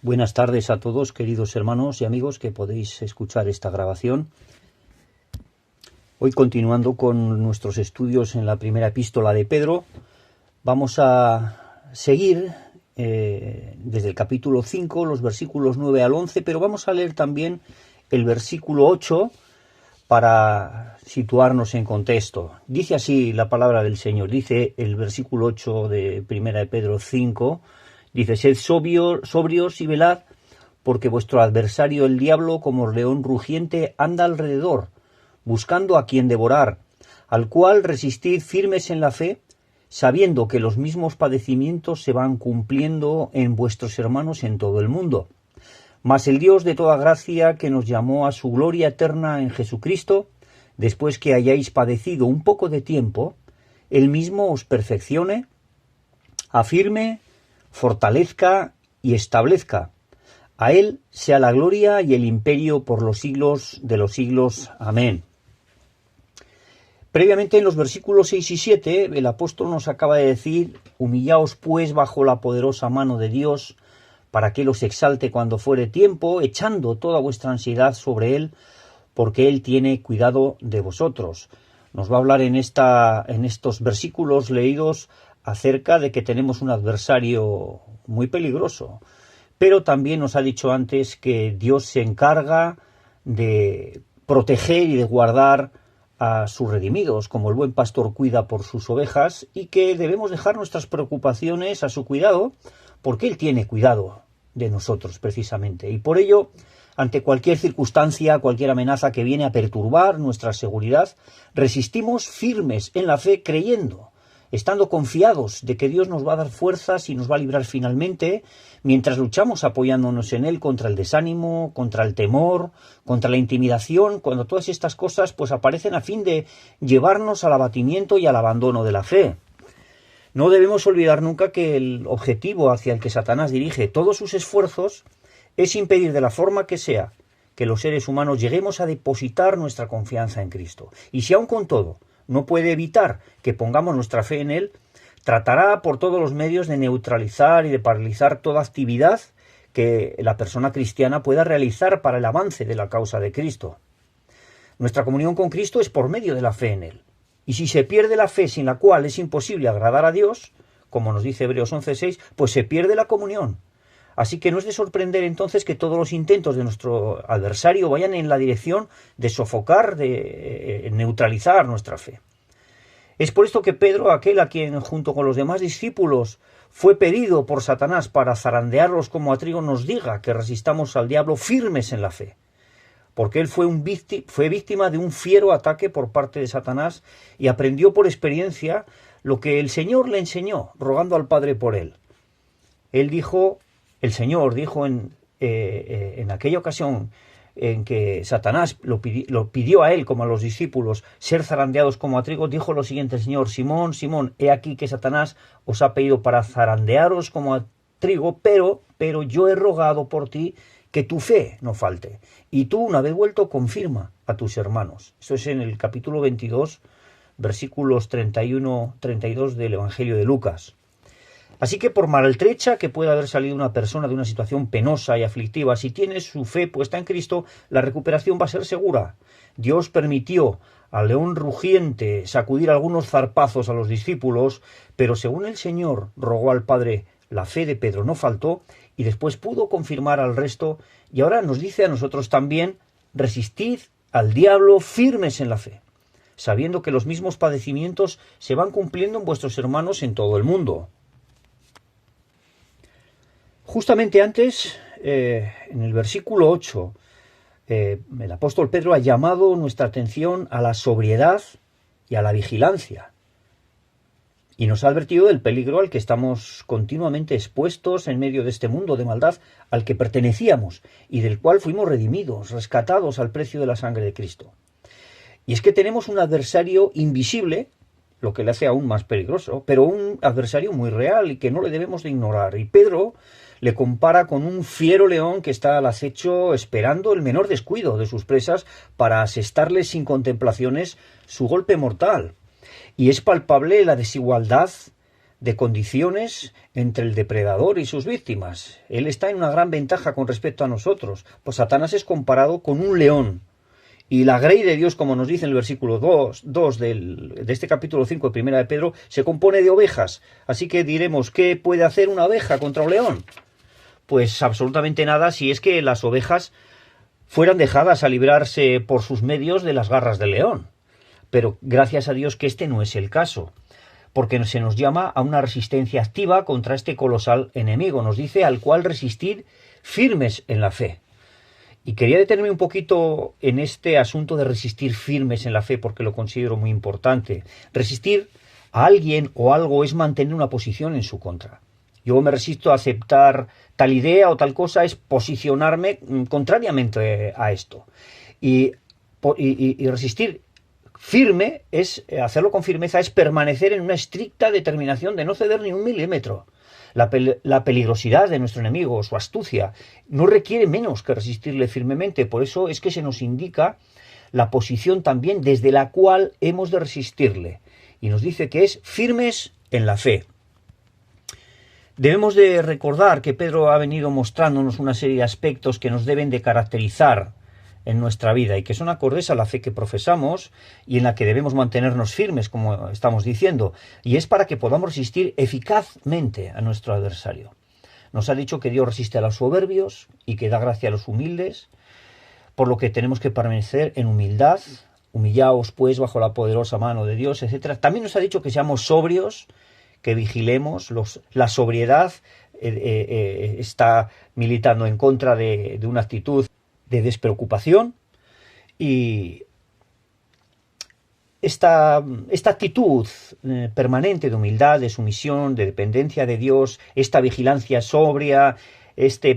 Buenas tardes a todos, queridos hermanos y amigos que podéis escuchar esta grabación. Hoy, continuando con nuestros estudios en la primera epístola de Pedro, vamos a seguir desde el capítulo 5, los versículos 9 al 11, pero vamos a leer también el versículo 8 para situarnos en contexto. Dice así la palabra del Señor, dice el versículo 8 de primera de Pedro 5, dice: sed sobrios y velad, porque vuestro adversario el diablo, como león rugiente, anda alrededor, buscando a quien devorar, al cual resistid firmes en la fe, sabiendo que los mismos padecimientos se van cumpliendo en vuestros hermanos en todo el mundo. Mas el Dios de toda gracia, que nos llamó a su gloria eterna en Jesucristo, después que hayáis padecido un poco de tiempo, Él mismo os perfeccione, afirme, fortalezca y establezca. A Él sea la gloria y el imperio por los siglos de los siglos. Amén. Previamente, en los versículos 6 y 7, el apóstol nos acaba de decir: humillaos pues bajo la poderosa mano de Dios, para que Él os exalte cuando fuere tiempo, echando toda vuestra ansiedad sobre Él, porque Él tiene cuidado de vosotros. Nos va a hablar en estos versículos leídos acerca de que tenemos un adversario muy peligroso, pero también nos ha dicho antes que Dios se encarga de proteger y de guardar a sus redimidos, como el buen pastor cuida por sus ovejas, y que debemos dejar nuestras preocupaciones a su cuidado, porque Él tiene cuidado de nosotros precisamente. Y por ello, ante cualquier circunstancia, cualquier amenaza que viene a perturbar nuestra seguridad, resistimos firmes en la fe, creyendo, estando confiados de que Dios nos va a dar fuerzas y nos va a librar finalmente, mientras luchamos apoyándonos en Él contra el desánimo, contra el temor, contra la intimidación, cuando todas estas cosas pues aparecen a fin de llevarnos al abatimiento y al abandono de la fe. No debemos olvidar nunca que el objetivo hacia el que Satanás dirige todos sus esfuerzos es impedir de la forma que sea que los seres humanos lleguemos a depositar nuestra confianza en Cristo. Y si aún con todo no puede evitar que pongamos nuestra fe en Él, tratará por todos los medios de neutralizar y de paralizar toda actividad que la persona cristiana pueda realizar para el avance de la causa de Cristo. Nuestra comunión con Cristo es por medio de la fe en Él. Y si se pierde la fe, sin la cual es imposible agradar a Dios, como nos dice Hebreos 11:6, pues se pierde la comunión. Así que no es de sorprender entonces que todos los intentos de nuestro adversario vayan en la dirección de sofocar, de neutralizar nuestra fe. Es por esto que Pedro, aquel a quien junto con los demás discípulos fue pedido por Satanás para zarandearlos como a trigo, nos diga que resistamos al diablo firmes en la fe. Porque él fue víctima de un fiero ataque por parte de Satanás y aprendió por experiencia lo que el Señor le enseñó, rogando al Padre por él. El Señor dijo en aquella ocasión en que Satanás lo pidió a él como a los discípulos ser zarandeados como a trigo, dijo lo siguiente: Señor, Simón, Simón, he aquí que Satanás os ha pedido para zarandearos como a trigo, pero yo he rogado por ti que tu fe no falte. Y tú, una vez vuelto, confirma a tus hermanos. Eso es en el capítulo 22, versículos 31-32 del Evangelio de Lucas. Así que por maltrecha que pueda haber salido una persona de una situación penosa y aflictiva, si tiene su fe puesta en Cristo, la recuperación va a ser segura. Dios permitió al león rugiente sacudir algunos zarpazos a los discípulos, pero según el Señor rogó al Padre, la fe de Pedro no faltó y después pudo confirmar al resto, y ahora nos dice a nosotros también: resistid al diablo firmes en la fe. sabiendo que los mismos padecimientos se van cumpliendo en vuestros hermanos en todo el mundo. Justamente antes, en el versículo 8, el apóstol Pedro ha llamado nuestra atención a la sobriedad y a la vigilancia. Y nos ha advertido del peligro al que estamos continuamente expuestos en medio de este mundo de maldad al que pertenecíamos y del cual fuimos redimidos, rescatados al precio de la sangre de Cristo. Y es que tenemos un adversario invisible, lo que le hace aún más peligroso, pero un adversario muy real y que no le debemos de ignorar. Y Pedro le compara con un fiero león que está al acecho esperando el menor descuido de sus presas para asestarles sin contemplaciones su golpe mortal. Y es palpable la desigualdad de condiciones entre el depredador y sus víctimas. Él está en una gran ventaja con respecto a nosotros, pues Satanás es comparado con un león. Y la grey de Dios, como nos dice en el versículo 2 de este capítulo 5 de 1 de Pedro, se compone de ovejas. Así que diremos, ¿qué puede hacer una oveja contra un león? Pues absolutamente nada, si es que las ovejas fueran dejadas a librarse por sus medios de las garras del león. Pero gracias a Dios que este no es el caso, porque se nos llama a una resistencia activa contra este colosal enemigo. Nos dice al cual resistir firmes en la fe. Y quería detenerme un poquito en este asunto de resistir firmes en la fe, porque lo considero muy importante. Resistir a alguien o algo es mantener una posición en su contra. Yo me resisto a aceptar tal idea o tal cosa, es posicionarme contrariamente a esto. Y resistir firme, hacerlo con firmeza, es permanecer en una estricta determinación de no ceder ni un milímetro. La peligrosidad de nuestro enemigo, su astucia, no requiere menos que resistirle firmemente. Por eso es que se nos indica la posición también desde la cual hemos de resistirle. Y nos dice que es firmes en la fe. Debemos de recordar que Pedro ha venido mostrándonos una serie de aspectos que nos deben de caracterizar en nuestra vida y que son acordes a la fe que profesamos y en la que debemos mantenernos firmes, como estamos diciendo, y es para que podamos resistir eficazmente a nuestro adversario. Nos ha dicho que Dios resiste a los soberbios y que da gracia a los humildes, por lo que tenemos que permanecer en humildad. Humillaos pues bajo la poderosa mano de Dios, etc. También nos ha dicho que seamos sobrios, que vigilemos. La sobriedad está militando en contra de una actitud de despreocupación, y esta actitud permanente de humildad, de sumisión, de dependencia de Dios, esta vigilancia sobria,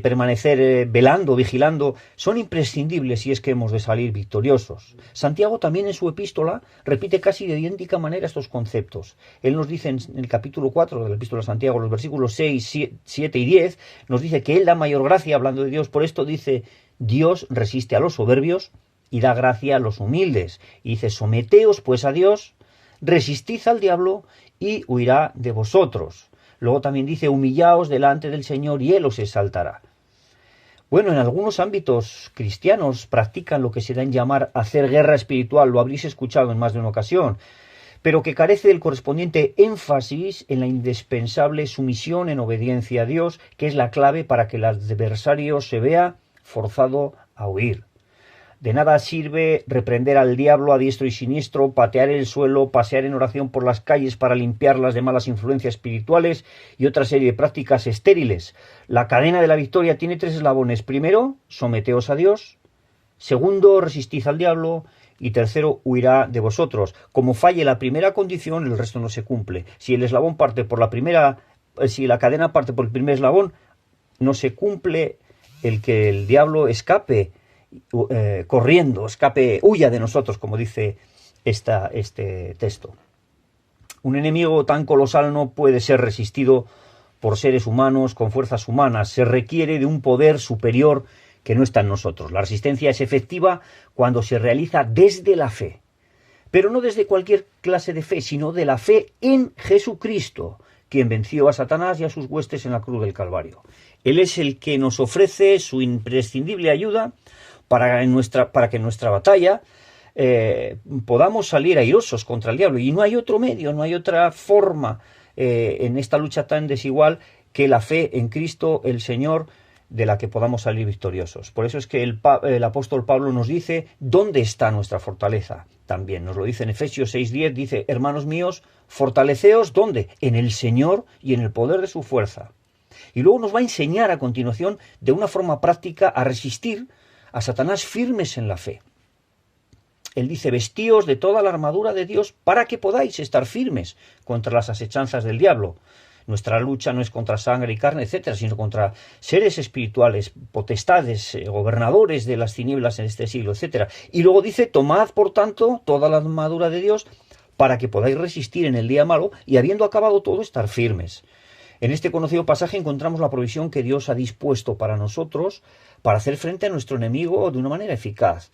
permanecer velando, vigilando, son imprescindibles si es que hemos de salir victoriosos. Santiago también en su epístola repite casi de idéntica manera estos conceptos. Él nos dice en el capítulo 4 de la epístola de Santiago, los versículos 6, 7 y 10, nos dice que Él da mayor gracia hablando de Dios. Por esto dice: Dios resiste a los soberbios y da gracia a los humildes. Y dice: someteos pues a Dios, resistid al diablo y huirá de vosotros. Luego también dice: humillaos delante del Señor y Él os exaltará. Bueno, en algunos ámbitos cristianos practican lo que se da en llamar hacer guerra espiritual, lo habréis escuchado en más de una ocasión, pero que carece del correspondiente énfasis en la indispensable sumisión en obediencia a Dios, que es la clave para que el adversario se vea forzado a huir. De nada sirve reprender al diablo a diestro y siniestro, patear el suelo, pasear en oración por las calles para limpiarlas de malas influencias espirituales y otra serie de prácticas estériles. La cadena de la victoria tiene 3 eslabones. Primero, someteos a Dios. Segundo, resistid al diablo. Y tercero, huirá de vosotros. Como falle la primera condición, el resto no se cumple. Si el eslabón parte por si la cadena parte por el primer eslabón, no se cumple el que el diablo escape corriendo, huya de nosotros, como dice este texto. Un enemigo tan colosal no puede ser resistido por seres humanos con fuerzas humanas. Se requiere de un poder superior que no está en nosotros. La resistencia es efectiva cuando se realiza desde la fe, pero no desde cualquier clase de fe, sino de la fe en Jesucristo, quien venció a Satanás y a sus huestes en la cruz del Calvario. Él es el que nos ofrece su imprescindible ayuda para que en nuestra batalla podamos salir airosos contra el diablo. Y no hay otro medio, no hay otra forma en esta lucha tan desigual que la fe en Cristo el Señor, de la que podamos salir victoriosos. Por eso es que el apóstol Pablo nos dice dónde está nuestra fortaleza. También nos lo dice en Efesios 6:10, dice, hermanos míos, fortaleceos, ¿dónde? En el Señor y en el poder de su fuerza. Y luego nos va a enseñar a continuación de una forma práctica a resistir a Satanás firmes en la fe. Él dice, vestíos de toda la armadura de Dios para que podáis estar firmes contra las asechanzas del diablo. Nuestra lucha no es contra sangre y carne, etcétera, sino contra seres espirituales, potestades, gobernadores de las tinieblas en este siglo, etcétera. Y luego dice, tomad, por tanto, toda la armadura de Dios para que podáis resistir en el día malo y, habiendo acabado todo, estar firmes. En este conocido pasaje encontramos la provisión que Dios ha dispuesto para nosotros para hacer frente a nuestro enemigo de una manera eficaz.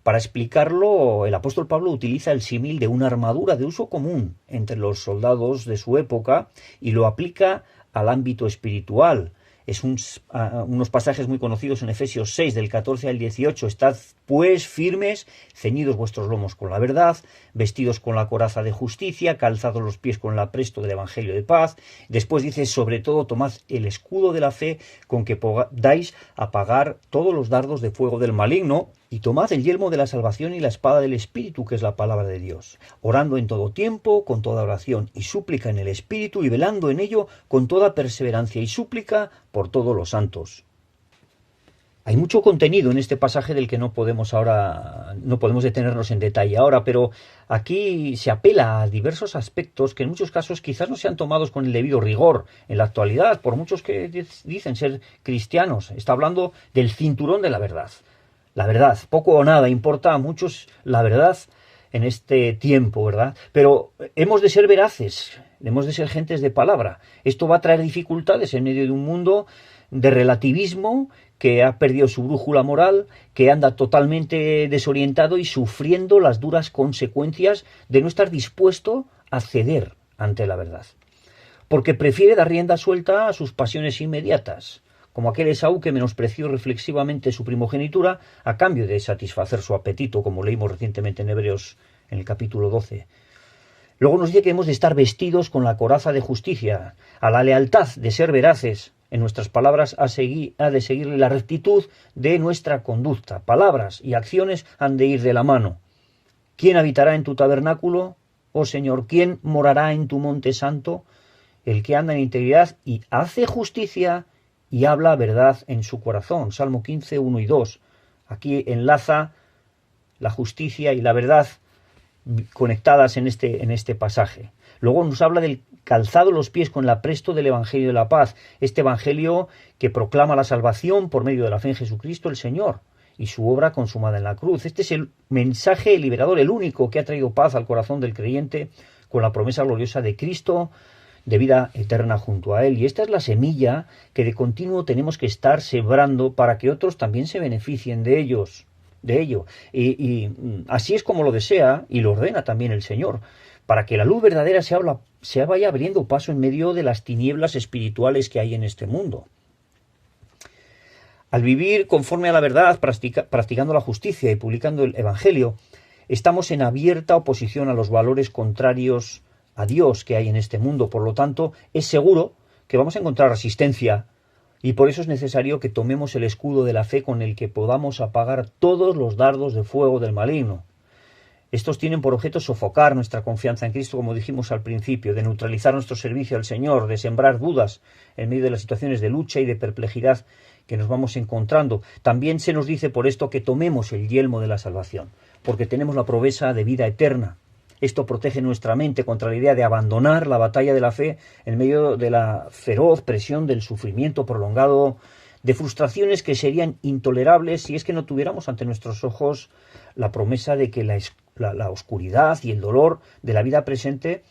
Para explicarlo, el apóstol Pablo utiliza el símil de una armadura de uso común entre los soldados de su época y lo aplica al ámbito espiritual. Es unos pasajes muy conocidos en Efesios 6, del 14 al 18. Estad pues firmes, ceñidos vuestros lomos con la verdad, vestidos con la coraza de justicia, calzados los pies con el apresto del evangelio de paz. Después dice, sobre todo tomad el escudo de la fe con que podáis apagar todos los dardos de fuego del maligno, y tomad el yelmo de la salvación y la espada del Espíritu, que es la palabra de Dios, orando en todo tiempo, con toda oración y súplica en el Espíritu, y velando en ello con toda perseverancia y súplica por todos los santos. Hay mucho contenido en este pasaje del que no podemos detenernos en detalle ahora, pero aquí se apela a diversos aspectos que en muchos casos quizás no sean tomados con el debido rigor en la actualidad, por muchos que dicen ser cristianos. Está hablando del cinturón de la verdad. La verdad, poco o nada importa a muchos la verdad en este tiempo, ¿verdad? Pero hemos de ser veraces, hemos de ser gentes de palabra. Esto va a traer dificultades en medio de un mundo de relativismo que ha perdido su brújula moral, que anda totalmente desorientado y sufriendo las duras consecuencias de no estar dispuesto a ceder ante la verdad. Porque prefiere dar rienda suelta a sus pasiones inmediatas, como aquel Esaú que menospreció reflexivamente su primogenitura a cambio de satisfacer su apetito, como leímos recientemente en Hebreos en el capítulo 12. Luego nos dice que hemos de estar vestidos con la coraza de justicia, a la lealtad de ser veraces. En nuestras palabras ha de seguir la rectitud de nuestra conducta. Palabras y acciones han de ir de la mano. ¿Quién habitará en tu tabernáculo, oh Señor? ¿Quién morará en tu monte santo? El que anda en integridad y hace justicia y habla verdad en su corazón. Salmo 15, 1 y 2. Aquí enlaza la justicia y la verdad conectadas en este pasaje. Luego nos habla del calzado los pies con el apresto del Evangelio de la paz. Este Evangelio que proclama la salvación por medio de la fe en Jesucristo el Señor y su obra consumada en la cruz. Este es el mensaje liberador, el único que ha traído paz al corazón del creyente con la promesa gloriosa de Cristo de vida eterna junto a Él. Y esta es la semilla que de continuo tenemos que estar sembrando para que otros también se beneficien de ello. Y así es como lo desea y lo ordena también el Señor, para que la luz verdadera se vaya abriendo paso en medio de las tinieblas espirituales que hay en este mundo. Al vivir conforme a la verdad, practicando la justicia y publicando el Evangelio, estamos en abierta oposición a los valores contrarios a Dios que hay en este mundo. Por lo tanto, es seguro que vamos a encontrar resistencia y por eso es necesario que tomemos el escudo de la fe con el que podamos apagar todos los dardos de fuego del maligno. Estos tienen por objeto sofocar nuestra confianza en Cristo, como dijimos al principio, de neutralizar nuestro servicio al Señor, de sembrar dudas en medio de las situaciones de lucha y de perplejidad que nos vamos encontrando. También se nos dice por esto que tomemos el yelmo de la salvación, porque tenemos la promesa de vida eterna. Esto protege nuestra mente contra la idea de abandonar la batalla de la fe en medio de la feroz presión del sufrimiento prolongado, de frustraciones que serían intolerables si es que no tuviéramos ante nuestros ojos la promesa de que la oscuridad y el dolor de la vida presente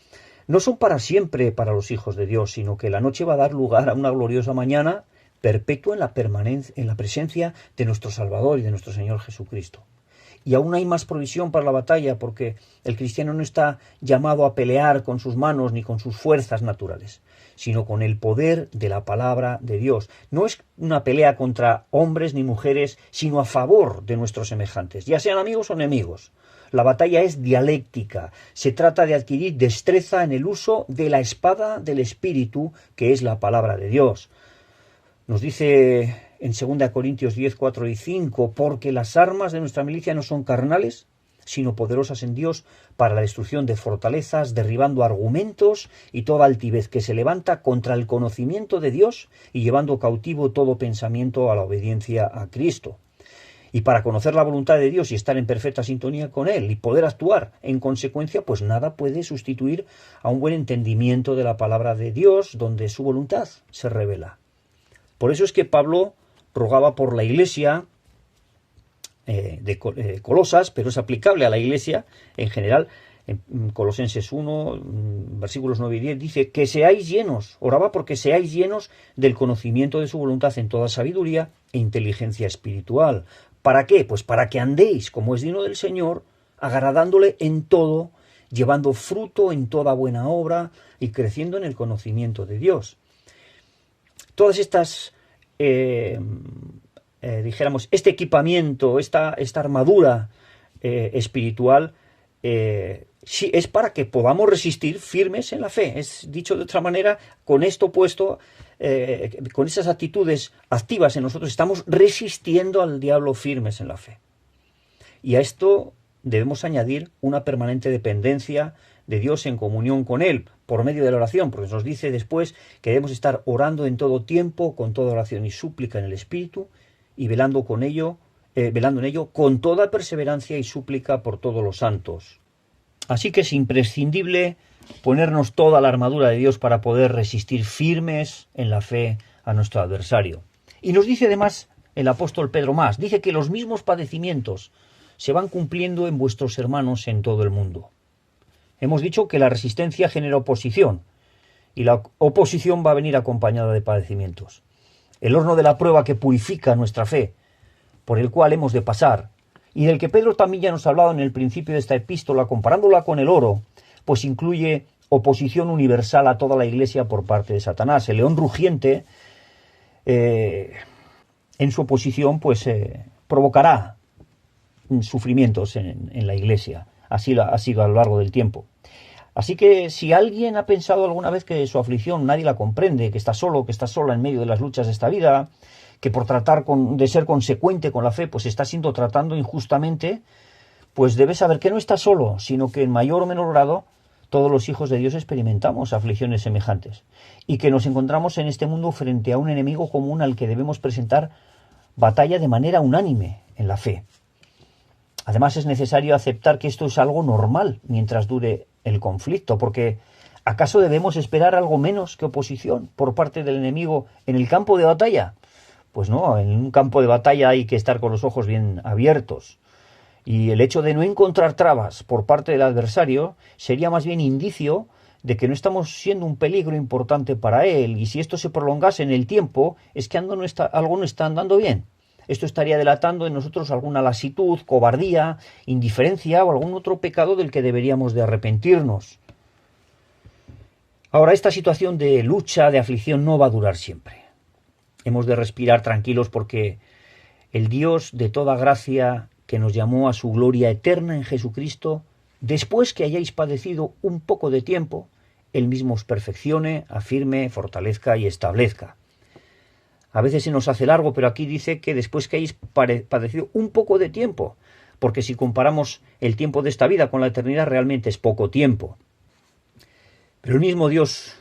no son para siempre para los hijos de Dios, sino que la noche va a dar lugar a una gloriosa mañana perpetua en la presencia de nuestro Salvador y de nuestro Señor Jesucristo. Y aún hay más provisión para la batalla, porque el cristiano no está llamado a pelear con sus manos ni con sus fuerzas naturales, sino con el poder de la palabra de Dios. No es una pelea contra hombres ni mujeres, sino a favor de nuestros semejantes, ya sean amigos o enemigos. La batalla es dialéctica. Se trata de adquirir destreza en el uso de la espada del Espíritu, que es la palabra de Dios. Nos dice en 2 Corintios 10, 4 y 5, porque las armas de nuestra milicia no son carnales, sino poderosas en Dios para la destrucción de fortalezas, derribando argumentos y toda altivez que se levanta contra el conocimiento de Dios y llevando cautivo todo pensamiento a la obediencia a Cristo. Y para conocer la voluntad de Dios y estar en perfecta sintonía con Él y poder actuar en consecuencia, pues nada puede sustituir a un buen entendimiento de la palabra de Dios, donde su voluntad se revela. Por eso es que Pablo rogaba por la iglesia de Colosas, pero es aplicable a la iglesia en general. En Colosenses 1, versículos 9 y 10, dice que seáis llenos, oraba porque seáis llenos del conocimiento de su voluntad en toda sabiduría e inteligencia espiritual. ¿Para qué? Pues para que andéis, como es digno del Señor, agradándole en todo, llevando fruto en toda buena obra y creciendo en el conocimiento de Dios. Todas estas, dijéramos, este equipamiento, esta armadura espiritual, sí, es para que podamos resistir firmes en la fe. Es dicho de otra manera, con esto puesto, con esas actitudes activas en nosotros, estamos resistiendo al diablo firmes en la fe. Y a esto debemos añadir una permanente dependencia de Dios en comunión con Él, por medio de la oración, porque nos dice después que debemos estar orando en todo tiempo, con toda oración y súplica en el Espíritu, y velando en ello con toda perseverancia y súplica por todos los santos. Así que es imprescindible ponernos toda la armadura de Dios para poder resistir firmes en la fe a nuestro adversario. Y nos dice además el apóstol Pedro más, dice que los mismos padecimientos se van cumpliendo en vuestros hermanos en todo el mundo. Hemos dicho que la resistencia genera oposición, y la oposición va a venir acompañada de padecimientos. El horno de la prueba que purifica nuestra fe, por el cual hemos de pasar, y del que Pedro también ya nos ha hablado en el principio de esta epístola, comparándola con el oro, pues incluye oposición universal a toda la Iglesia por parte de Satanás. El león rugiente, en su oposición, pues provocará sufrimientos en la Iglesia. Así ha sido a lo largo del tiempo. Así que si alguien ha pensado alguna vez que su aflicción nadie la comprende, que está solo, que está sola en medio de las luchas de esta vida, que por tratar de ser consecuente con la fe, pues está siendo tratando injustamente, pues debe saber que no está solo, sino que en mayor o menor grado todos los hijos de Dios experimentamos aflicciones semejantes y que nos encontramos en este mundo frente a un enemigo común al que debemos presentar batalla de manera unánime en la fe. Además es necesario aceptar que esto es algo normal mientras dure el conflicto, porque ¿acaso debemos esperar algo menos que oposición por parte del enemigo en el campo de batalla? Pues no, en un campo de batalla hay que estar con los ojos bien abiertos. Y el hecho de no encontrar trabas por parte del adversario sería más bien indicio de que no estamos siendo un peligro importante para él, y si esto se prolongase en el tiempo es que algo no está andando bien. Esto estaría delatando en nosotros alguna lasitud, cobardía, indiferencia o algún otro pecado del que deberíamos de arrepentirnos. Ahora, esta situación de lucha, de aflicción, no va a durar siempre. Hemos de respirar tranquilos porque el Dios de toda gracia que nos llamó a su gloria eterna en Jesucristo, después que hayáis padecido un poco de tiempo, Él mismo os perfeccione, afirme, fortalezca y establezca. A veces se nos hace largo, pero aquí dice que después que hayáis padecido un poco de tiempo, porque si comparamos el tiempo de esta vida con la eternidad, realmente es poco tiempo. Pero el mismo Dios,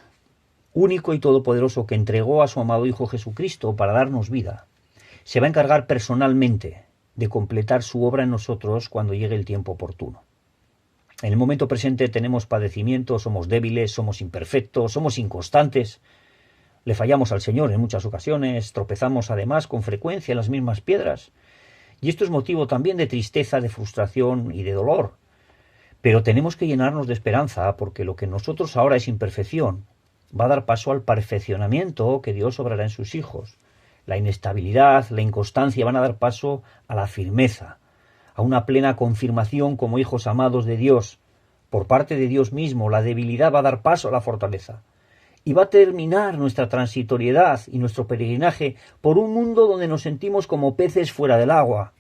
único y todopoderoso, que entregó a su amado Hijo Jesucristo para darnos vida, se va a encargar personalmente de completar su obra en nosotros cuando llegue el tiempo oportuno. En el momento presente tenemos padecimientos, somos débiles, somos imperfectos, somos inconstantes. Le fallamos al Señor en muchas ocasiones, tropezamos además con frecuencia en las mismas piedras. Y esto es motivo también de tristeza, de frustración y de dolor. Pero tenemos que llenarnos de esperanza, porque lo que en nosotros ahora es imperfección va a dar paso al perfeccionamiento que Dios obrará en sus hijos. La inestabilidad, la inconstancia van a dar paso a la firmeza, a una plena confirmación como hijos amados de Dios. Por parte de Dios mismo, la debilidad va a dar paso a la fortaleza. Y va a terminar nuestra transitoriedad y nuestro peregrinaje por un mundo donde nos sentimos como peces fuera del agua.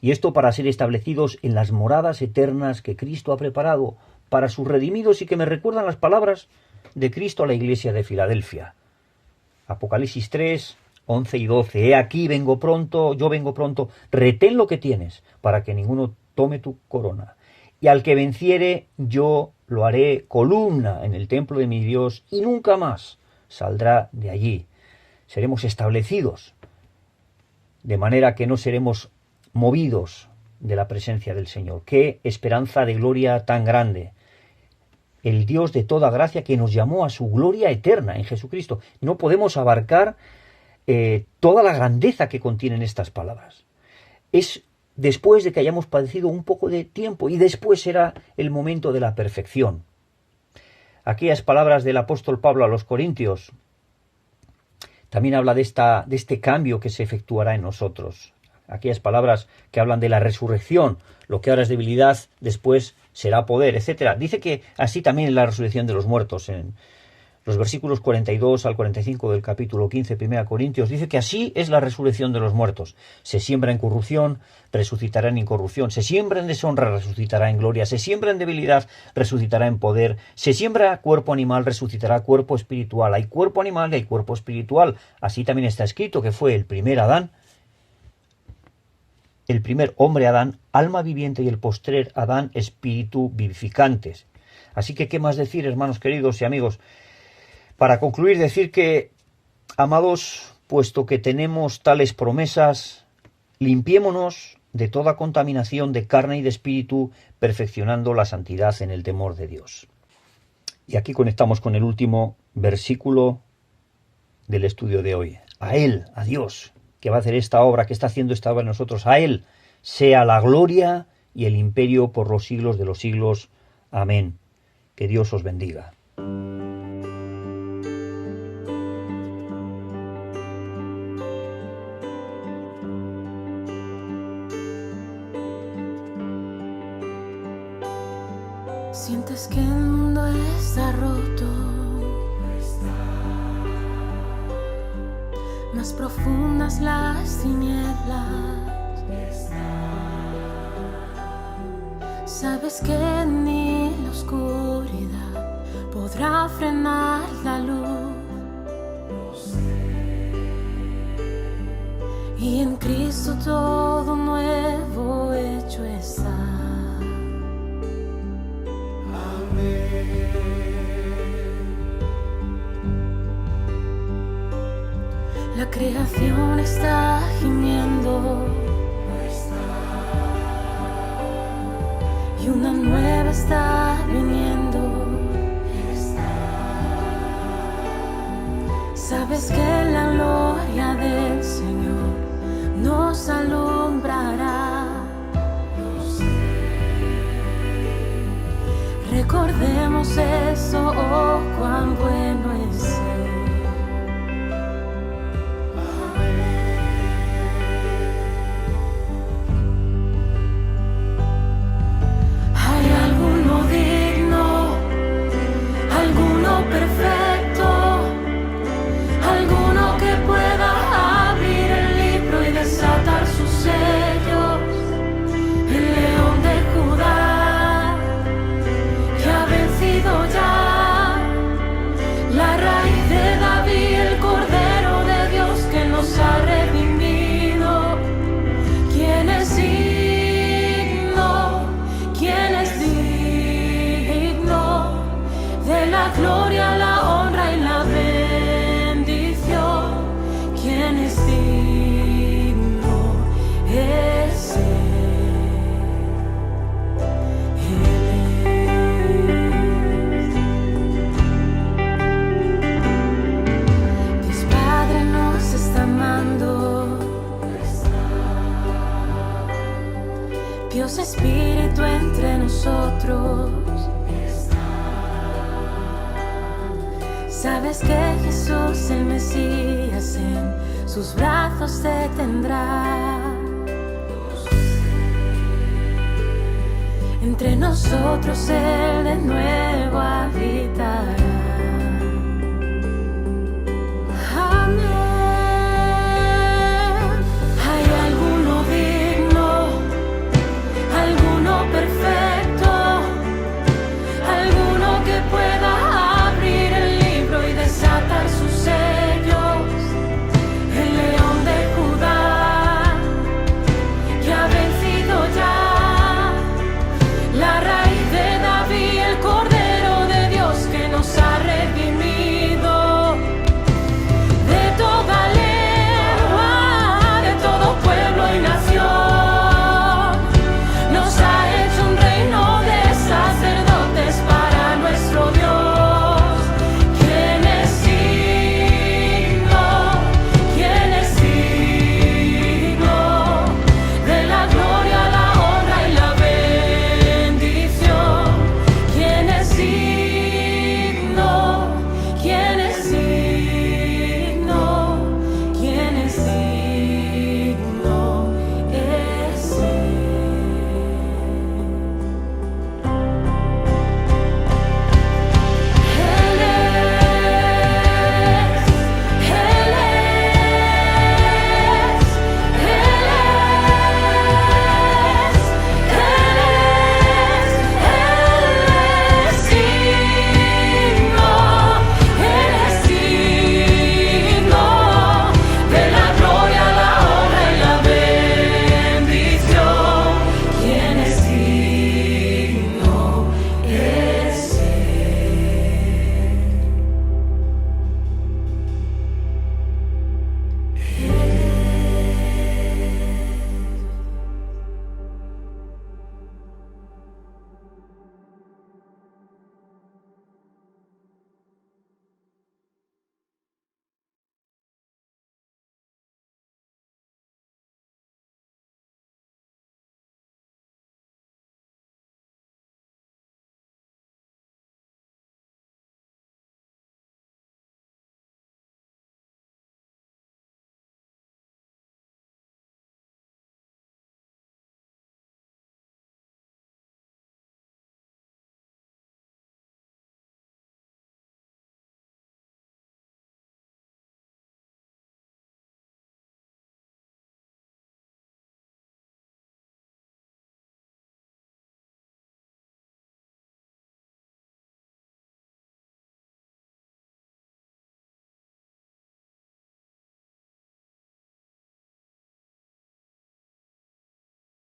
Y esto para ser establecidos en las moradas eternas que Cristo ha preparado para sus redimidos y que me recuerdan las palabras de Cristo a la iglesia de Filadelfia. Apocalipsis 3, 11 y 12. He aquí, vengo pronto, yo vengo pronto. Retén lo que tienes, para que ninguno tome tu corona. Y al que venciere, yo lo haré columna en el templo de mi Dios, y nunca más saldrá de allí. Seremos establecidos, de manera que no seremos movidos de la presencia del Señor. ¡Qué esperanza de gloria tan grande! El Dios de toda gracia que nos llamó a su gloria eterna en Jesucristo. No podemos abarcar toda la grandeza que contienen estas palabras. Es después de que hayamos padecido un poco de tiempo, y después será el momento de la perfección. Aquellas palabras del apóstol Pablo a los Corintios también habla de este cambio que se efectuará en nosotros. Aquellas palabras que hablan de la resurrección, lo que ahora es debilidad, después será poder, etc. Dice que así también es la resurrección de los muertos. En los versículos 42 al 45 del capítulo 15, 1 Corintios, dice que así es la resurrección de los muertos. Se siembra en corrupción, resucitará en incorrupción. Se siembra en deshonra, resucitará en gloria. Se siembra en debilidad, resucitará en poder. Se siembra cuerpo animal, resucitará cuerpo espiritual. Hay cuerpo animal y hay cuerpo espiritual. Así también está escrito que fue el primer Adán, el primer hombre Adán, alma viviente, y el postrer Adán, espíritu vivificantes. Así que, ¿qué más decir, hermanos queridos y amigos? Para concluir, decir que, amados, puesto que tenemos tales promesas, limpiémonos de toda contaminación de carne y de espíritu, perfeccionando la santidad en el temor de Dios. Y aquí conectamos con el último versículo del estudio de hoy. A Él, a Dios, que va a hacer esta obra, que está haciendo esta obra en nosotros, a Él sea la gloria y el imperio por los siglos de los siglos. Amén. Que Dios os bendiga. Sientes que el mundo está roto, más profundas las tinieblas. Sabes que ni la oscuridad podrá frenar la luz. Y en Cristo todo nuevo hecho está. La creación está gimiendo y una nueva está viniendo. Sabes que la gloria del Señor nos alumbrará. Recordemos eso, oh, cuán bueno es Él. Gloria, la honra y la bendición. Quien es digno es Dios Padre nos está amando. Dios Espíritu entre nosotros. Sabes que Jesús el Mesías en sus brazos te tendrá. Entre nosotros Él de nuevo habitará.